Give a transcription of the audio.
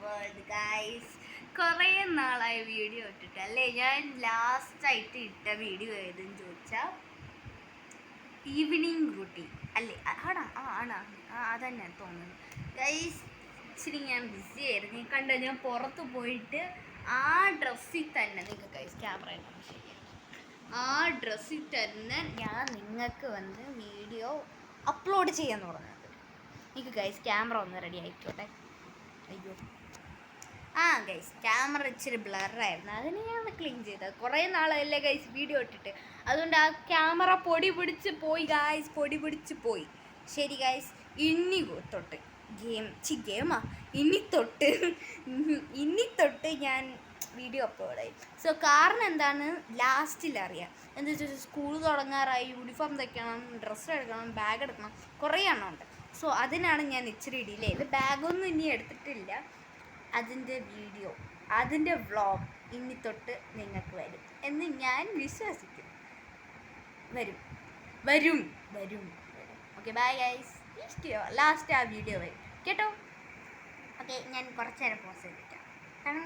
World guys. കുറേ നാളായി video ഇട്ടിട്ട് അല്ലേ. ഞാൻ ലാസ്റ്റായിട്ട് ഇട്ട വീഡിയോ ഏതെന്ന് ചോദിച്ചാൽ ഈവനിങ് റൂട്ടീൻ അല്ലേ? ആണാ അതന്നെ തോന്നുന്നു ഗൈസ്. ഇച്ചിരി ഞാൻ ബിസി ആയിരുന്നു. കണ്ട ഞാൻ പുറത്ത് പോയിട്ട് ആ ഡ്രസ്സിൽ തന്നെ നിങ്ങൾക്ക് ഗൈസ് ക്യാമറ ആ ഡ്രസ്സിൽ തന്നെ ഞാൻ നിങ്ങൾക്ക് വന്ന് വീഡിയോ അപ്ലോഡ് ചെയ്യാന്ന് പറഞ്ഞത്. എനിക്ക് ഗൈസ് ക്യാമറ ഒന്ന് റെഡി ആയിക്കോട്ടെ. അയ്യോ ഗൈസ് ക്യാമറ ഇച്ചിരി ബ്ലറായിരുന്നു, അതിന് ഞാൻ ക്ലീൻ ചെയ്തത്. കുറേ നാളല്ലേ ഗൈസ് വീഡിയോ ഇട്ടിട്ട്, അതുകൊണ്ട് ആ ക്യാമറ പൊടി പിടിച്ച് പോയി ഗൈസ്, പൊടി പിടിച്ച് പോയി. ശരി ഗൈസ്, ഇനി തൊട്ട് ഇനി തൊട്ട് ഞാൻ വീഡിയോ അപ്ലോഡ് ചെയ്യും. സോ കാരണം എന്താണ് ലാസ്റ്റിൽ അറിയാം. എന്താ വെച്ചാൽ സ്കൂൾ തുടങ്ങാറായി, യൂണിഫോം തയ്ക്കണം, ഡ്രസ്സ് എടുക്കണം, ബാഗ് എടുക്കണം, കുറേ എണ്ണം ഉണ്ട്. സോ അതിനാണ് ഞാൻ ഇച്ചിരി ഡിലേ ചെയ്ത്. ബാഗൊന്നും ഇനി എടുത്തിട്ടില്ല. അതിൻ്റെ വീഡിയോ, അതിൻ്റെ വ്ളോഗ് ഇനി തൊട്ട് നിങ്ങൾക്ക് വരും എന്ന് ഞാൻ വിശ്വസിക്കുന്നു. വരും. Okay bye guys. ലാസ്റ്റ് ആ വീഡിയോ വരും കേട്ടോ. ഓക്കെ, ഞാൻ കുറച്ച് നേരം പോസ് ചെയ്തിട്ടാണ്.